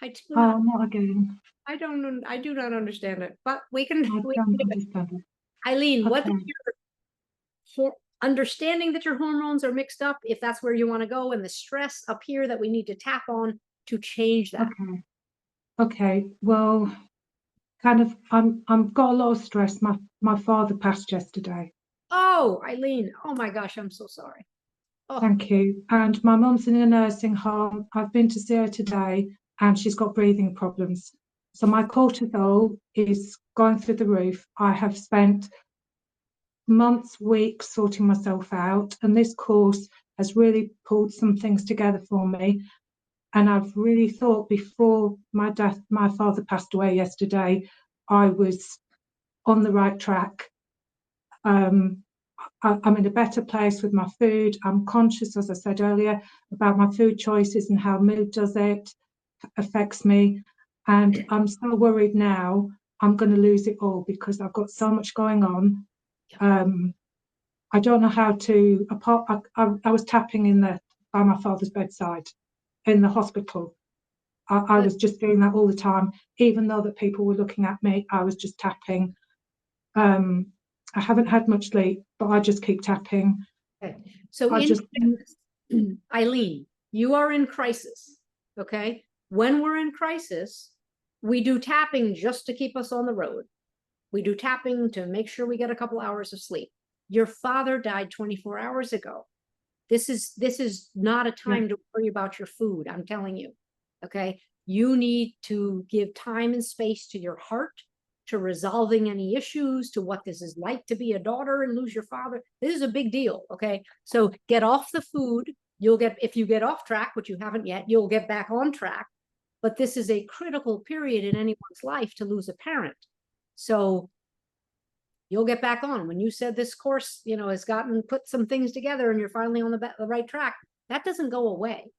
again. Not again. I do not understand it, but we can I don't understand it. Eileen, what Okay. is your understanding that your hormones are mixed up, if that's where you want to go, and the stress up here that we need to tap on to change that? Okay. Well, kind of, I'm got a lot of stress. My father passed yesterday. Oh, Eileen. Oh my gosh, I'm so sorry. Oh. Thank you. And my mum's in a nursing home. I've been to see her today, and she's got breathing problems. So my cortisol is going through the roof. I have spent months, weeks sorting myself out, and this course has really pulled some things together for me. And I've really thought before my father passed away yesterday, I was on the right track. I'm in a better place with my food. I'm conscious, as I said earlier, about my food choices and how mood affects me. And I'm so worried now I'm going to lose it all because I've got so much going on. I don't know how to, I was tapping by my father's bedside in the hospital. I was just doing that all the time, even though that people were looking at me. I was just tapping. I haven't had much sleep, but I just keep tapping. Okay. So Eileen, you are in crisis. Okay. When we're in crisis, we do tapping just to keep us on the road. We do tapping to make sure we get a couple hours of sleep. Your father died 24 hours ago. This is not a time to worry about your food. I'm telling you. Okay. You need to give time and space to your heart, to resolving any issues, to what this is like to be a daughter and lose your father. This is a big deal. Okay. So get off the food. If you get off track, which you haven't yet, you'll get back on track. But this is a critical period in anyone's life to lose a parent. So you'll get back on. When you said this course, has put some things together and you're finally on the right track, that doesn't go away.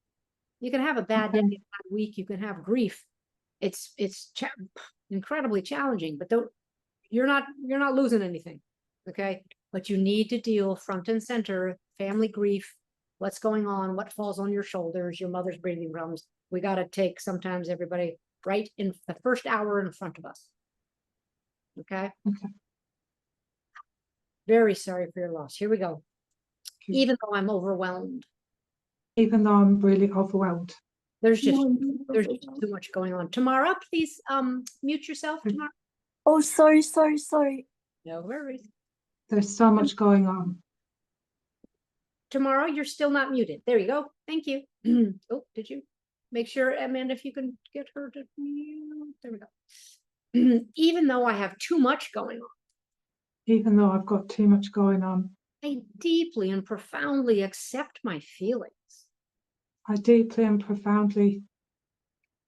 You can have a bad day, a bad week. You can have grief. It's incredibly challenging, but you're not losing anything. Okay. But you need to deal front and center, family grief, what's going on, what falls on your shoulders, your mother's breathing problems. We got to take sometimes everybody right in the first hour in front of us. Okay. Okay. Very sorry for your loss. Here we go. Okay. Even though I'm overwhelmed, Even though I'm really overwhelmed. there's just No, there's just too much going on. Tamara, please mute yourself. Okay. Tamara. Oh, sorry. No worries. There's so much going on. Tomorrow, you're still not muted. There you go. Thank you. Oh, did you? Make sure, Amanda, if you can get her to mute. There we go. Even though I have too much going on, Even though I've got too much going on, I deeply and profoundly accept my feelings. I deeply and profoundly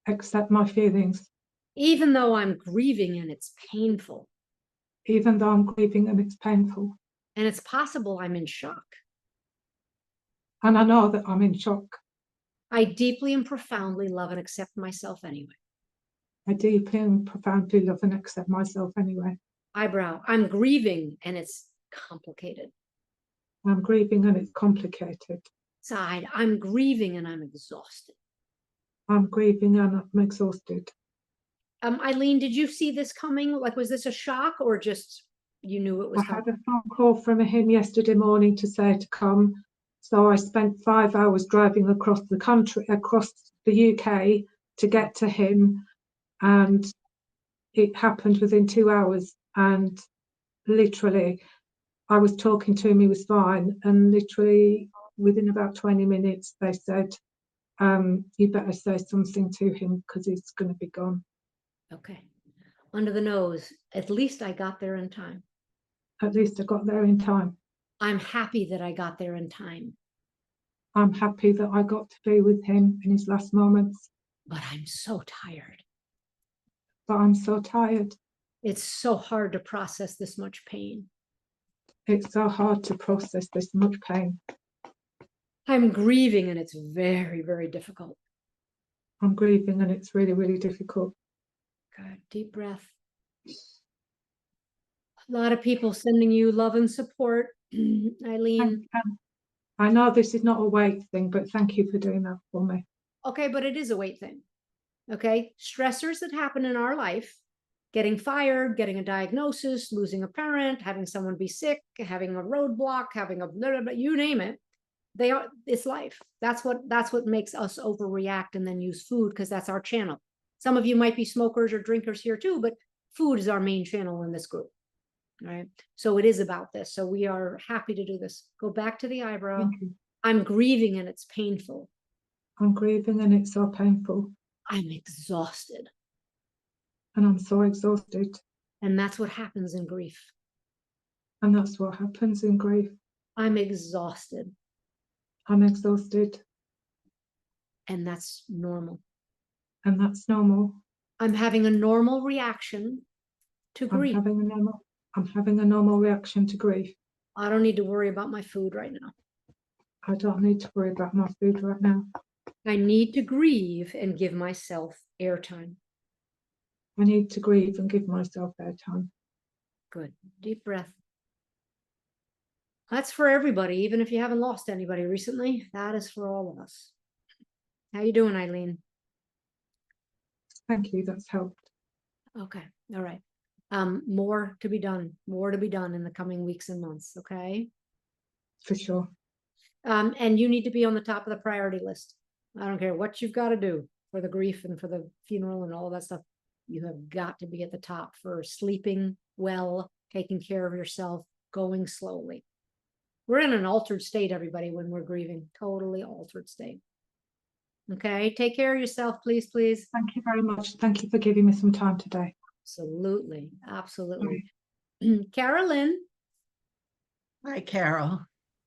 accept my feelings, Even though I'm grieving and it's painful, even though I'm grieving and it's painful. and it's possible I'm in shock. And I know that I'm in shock. I deeply and profoundly love and accept myself anyway. I deeply and profoundly love and accept myself anyway. Eyebrow, I'm grieving and it's complicated. I'm grieving and it's complicated. Side, I'm grieving and I'm exhausted. I'm grieving and I'm exhausted. Eileen, did you see this coming? Like, was this a shock or just you knew it was I had coming? a phone call from him yesterday morning to say to come. So I spent 5 hours driving across the country, across the UK to get to him. And it happened within 2 hours. And literally, I was talking to him, he was fine. And literally within about 20 minutes, they said, you better say something to him because he's going to be gone. Okay. Under the nose, at least I got there in time. At least I got there in time. I'm happy that I got there in time, I'm happy that I got to be with him in his last moments, but I'm so tired. but I'm so tired. It's so hard to process this much pain. It's so hard to process this much pain. I'm grieving and it's very, very difficult. I'm grieving and it's really, really difficult. Good. Deep breath. A lot of people sending you love and support. Eileen. I know this is not a weight thing, but thank you for doing that for me. Okay, but it is a weight thing. Okay. Stressors that happen in our life, getting fired, getting a diagnosis, losing a parent, having someone be sick, having a roadblock, having a blah, blah, blah, you name it. It's life. That's what makes us overreact and then use food because that's our channel. Some of you might be smokers or drinkers here too, but food is our main channel in this group. Right. So it is about this. So we are happy to do this. Go back to the eyebrow. Thank you. I'm grieving and it's painful. I'm grieving and it's so painful. I'm exhausted. And I'm so exhausted. And that's what happens in grief. And that's what happens in grief. I'm exhausted. I'm exhausted. And that's normal. And that's normal. I'm having a normal reaction to grief. I'm having a normal reaction to grief. I don't need to worry about my food right now. I don't need to worry about my food right now. I need to grieve and give myself airtime. I need to grieve and give myself airtime. Good. Deep breath. That's for everybody, even if you haven't lost anybody recently. That is for all of us. How you doing, Eileen? Thank you. That's helped. Okay. All right. More to be done in the coming weeks and months. Okay. For sure. And you need to be on the top of the priority list. I don't care what you've got to do for the grief and for the funeral and all of that stuff. You have got to be at the top for sleeping well, taking care of yourself, going slowly. We're in an altered state, everybody, when we're grieving. Totally altered state. Okay. Take care of yourself, please, please. Thank you very much. Thank you for giving me some time today. Absolutely. Absolutely. Carolyn. Hi, Carol.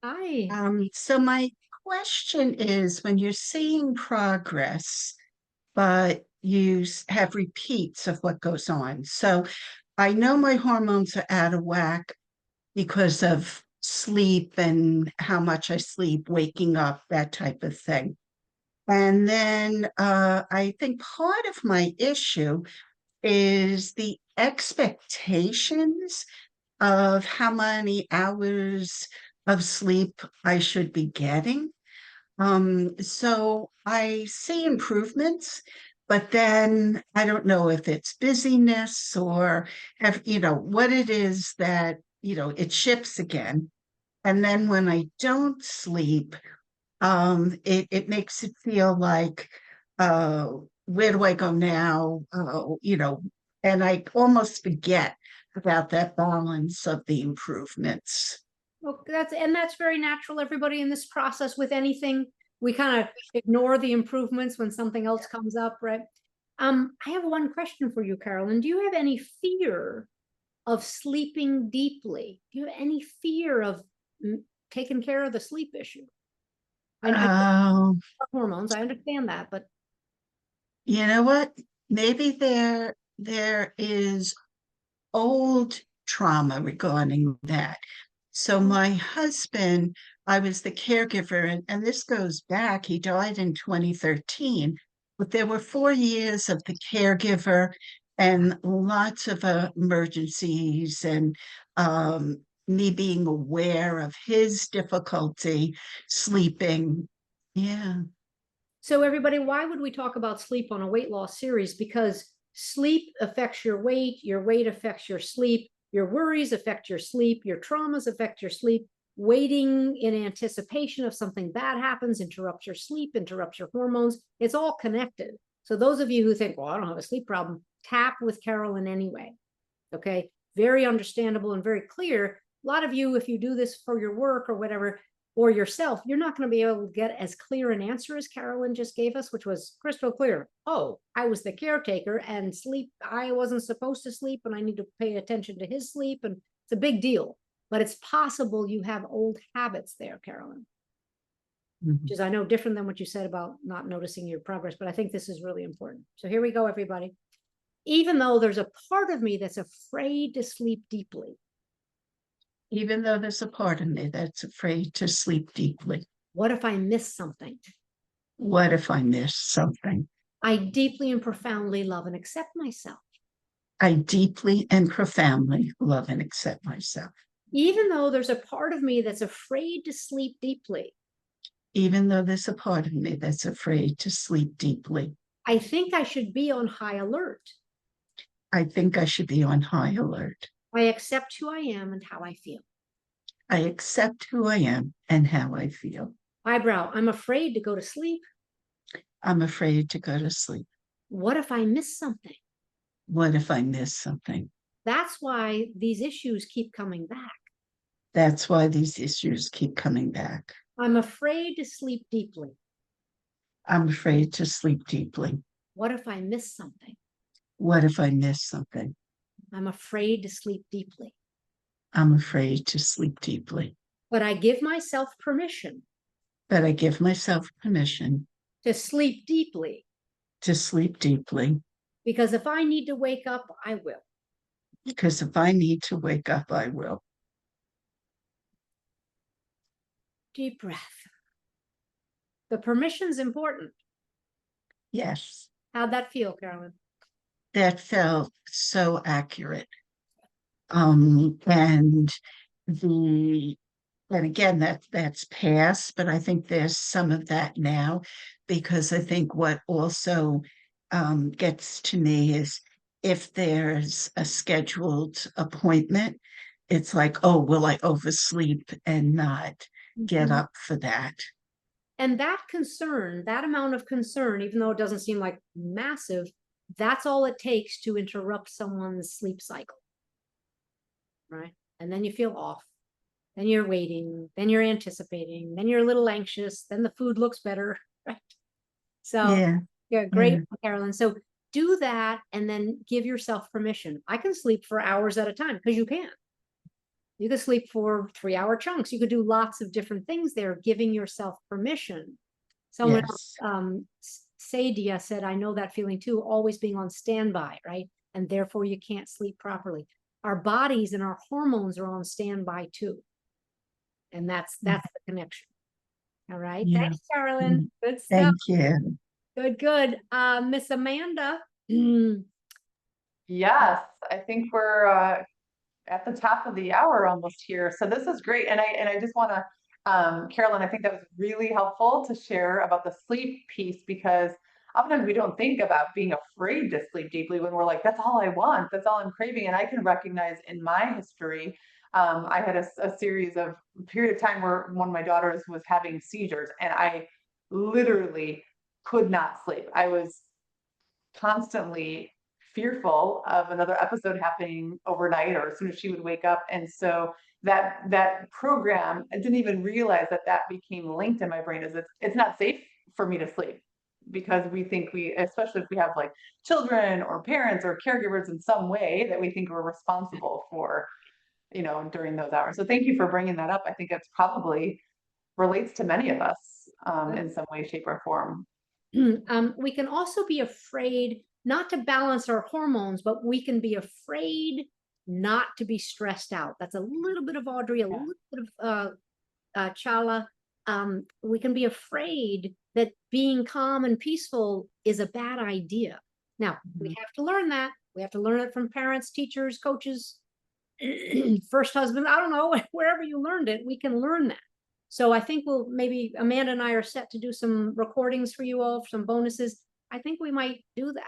Hi. So my question is, when you're seeing progress, but you have repeats of what goes on. So I know my hormones are out of whack because of sleep and how much I sleep, waking up, that type of thing. And then I think part of my issue is the expectations of how many hours of sleep I should be getting. So I see improvements, but then I don't know if it's busyness or what it is that, it shifts again. And then when I don't sleep, it makes it feel like, uh, where do I go now? And I almost forget about that balance of the improvements. Well, that's very natural. Everybody in this process with anything, we kind of ignore the improvements when something else comes up, right? I have one question for you, Carolyn. Do you have any fear of sleeping deeply? Do you have any fear of taking care of the sleep issue? Um, Hormones, I understand that, but you know what? Maybe there is old trauma regarding that. So my husband, I was the caregiver, and this goes back, he died in 2013, but there were 4 years of the caregiver and lots of emergencies and me being aware of his difficulty sleeping. Yeah. so everybody, why would we talk about sleep on a weight loss series? Because sleep affects your weight affects your sleep, your worries affect your sleep, your traumas affect your sleep. Waiting in anticipation of something bad happens interrupts your sleep, interrupts your hormones. It's all connected. So those of you who think, well, I don't have a sleep problem, tap with Carolyn anyway. Okay, very understandable and very clear. A lot of you, if you do this for your work or whatever, or yourself, you're not going to be able to get as clear an answer as Carolyn just gave us, which was crystal clear. Oh, I was the caretaker and sleep, I wasn't supposed to sleep and I need to pay attention to his sleep. And it's a big deal, but it's possible you have old habits there, Carolyn, which is, I know, different than what you said about not noticing your progress, but I think this is really important. So here we go, everybody. Even though there's a part of me that's afraid to sleep deeply, Even though there's a part of me that's afraid to sleep deeply. what if I miss something? What if I miss something? I deeply and profoundly love and accept myself. I deeply and profoundly love and accept myself. Even though there's a part of me that's afraid to sleep deeply, Even though there's a part of me that's afraid to sleep deeply, I think I should be on high alert. I think I should be on high alert. I accept who I am and how I feel. I accept who I am and how I feel. Eyebrow, I'm afraid to go to sleep. I'm afraid to go to sleep. What if I miss something? What if I miss something? That's why these issues keep coming back. That's why these issues keep coming back. I'm afraid to sleep deeply. I'm afraid to sleep deeply. What if I miss something? What if I miss something? I'm afraid to sleep deeply. I'm afraid to sleep deeply. But I give myself permission But I give myself permission to sleep deeply, to sleep deeply, because if I need to wake up, I will. because if I need to wake up, I will. Deep breath. The permission's important. Yes, How'd that feel, Carolyn? that felt so accurate. And the and again that's past, but I think there's some of that now, because I think what also gets to me is if there's a scheduled appointment, it's like, oh, will I oversleep and not get up for that? And that concern, that amount of concern, even though it doesn't seem like massive, that's all it takes to interrupt someone's sleep cycle. Right? And then you feel off. Then you're waiting. Then you're anticipating. Then you're a little anxious. Then the food looks better. Right? So, yeah, great, Carolyn. So do that and then give yourself permission. I can sleep for hours at a time, because you can. You could sleep for 3-hour chunks. You could do lots of different things there, giving yourself permission. Someone Yes. else, Sadia said, I know that feeling too, always being on standby, right? And therefore you can't sleep properly. Our bodies and our hormones are on standby too. And that's the connection. All right. Yeah. Thanks, Carolyn. Good stuff. Thank you. Good. Miss Amanda. Yes, I think we're at the top of the hour almost here. So this is great. And I just want to Carolyn, I think that was really helpful to share about the sleep piece, because oftentimes we don't think about being afraid to sleep deeply when we're like, that's all I want, that's all I'm craving. And I can recognize in my history, I had a series of period of time where one of my daughters was having seizures, and I literally could not sleep. I was constantly fearful of another episode happening overnight or as soon as she would wake up. And so that program, I didn't even realize that became linked in my brain, is it's not safe for me to sleep, because we think especially if we have like children or parents or caregivers in some way that we think we're responsible for, during those hours. So thank you for bringing that up. I think it's probably relates to many of us in some way, shape, or form. We can also be afraid not to balance our hormones, but we can be afraid not to be stressed out. That's a little bit of Audrey, a little bit of Chala. We can be afraid that being calm and peaceful is a bad idea. Now, we have to learn that. We have to learn it from parents, teachers, coaches, first husband. I don't know, wherever you learned it, we can learn that. So I think maybe Amanda and I are set to do some recordings for you all, some bonuses. I think we might do that.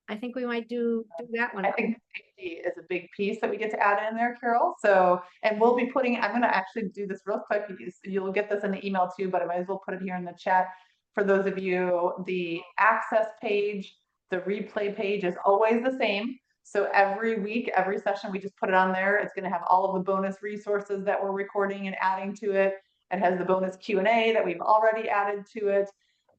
I think we might do that one. I think safety is a big piece that we get to add in there, Carol. So, and we'll be I'm going to actually do this real quick. You'll get this in the email too, but I might as well put it here in the chat. For those of you, the access page, the replay page is always the same. So every week, every session, we just put it on there. It's going to have all of the bonus resources that we're recording and adding to it. It has the bonus Q&A that we've already added to it,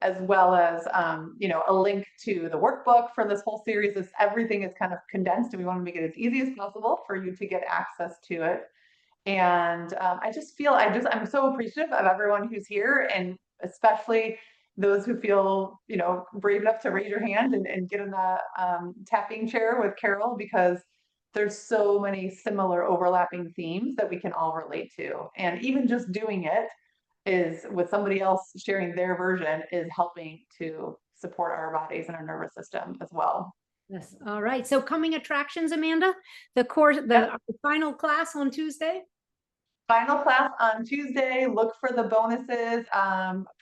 as well as, a link to the workbook for this whole series. Everything is kind of condensed, and we want to make it as easy as possible for you to get access to it. And I just feel, I'm so appreciative of everyone who's here, and especially those who feel, brave enough to raise your hand and get in the tapping chair with Carol, because there's so many similar overlapping themes that we can all relate to. And even just doing it is with somebody else sharing their version is helping to support our bodies and our nervous system as well. Yes. All right. So coming attractions, Amanda, the final class on Tuesday. Final class on Tuesday. Look for the bonuses.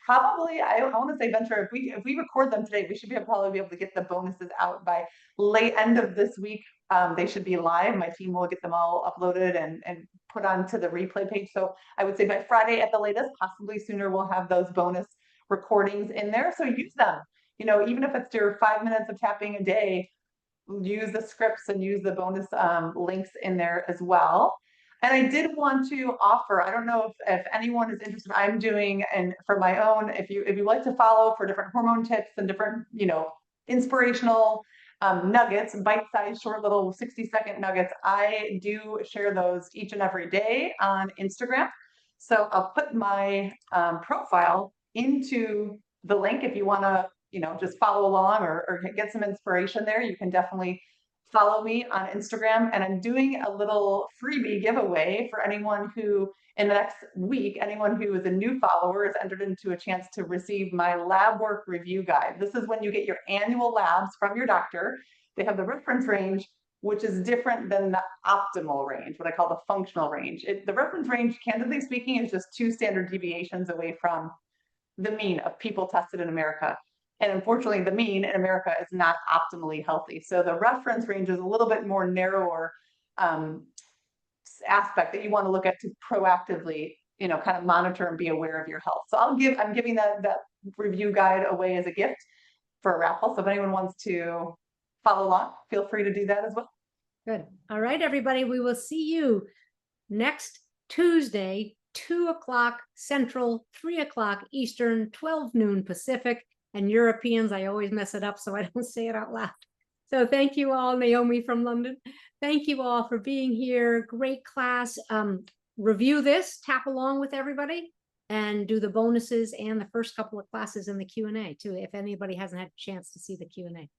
Probably, I want to say venture, if we record them today, we should probably be able to get the bonuses out by late end of this week. They should be live. My team will get them all uploaded and put onto the replay page. So I would say by Friday at the latest, possibly sooner, we'll have those bonus recordings in there. So use them. Even if it's your 5 minutes of tapping a day, use the scripts and use the bonus links in there as well. And I did want to offer, I don't know if anyone is interested, I'm doing, and for my own, if you like to follow for different hormone tips and different, inspirational nuggets, bite-sized, short little 60-second nuggets, I do share those each and every day on Instagram. So I'll put my profile into the link if you want to, just follow along or get some inspiration there. You can definitely follow me on Instagram, and I'm doing a little freebie giveaway for anyone who, in the next week, anyone who is a new follower is entered into a chance to receive my lab work review guide. This is when you get your annual labs from your doctor. They have the reference range, which is different than the optimal range, what I call the functional range. The reference range, candidly speaking, is just 2 standard deviations away from the mean of people tested in America. And unfortunately, the mean in America is not optimally healthy. So the reference range is a little bit more narrower aspect that you want to look at to proactively, kind of monitor and be aware of your health. So I'm giving that review guide away as a gift for a raffle. So if anyone wants to follow along, feel free to do that as well. Good. All right, everybody. We will see you next Tuesday, 2 o'clock Central, 3 o'clock Eastern, 12 noon Pacific. And Europeans, I always mess it up, so I don't say it out loud. So thank you all, Naomi from London. Thank you all for being here. Great class. Review this, tap along with everybody, and do the bonuses and the first couple of classes in the Q&A too, if anybody hasn't had a chance to see the Q&A.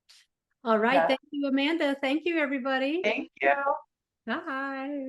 All right. Yeah. Thank you, Amanda. Thank you, everybody. Thank you. Bye.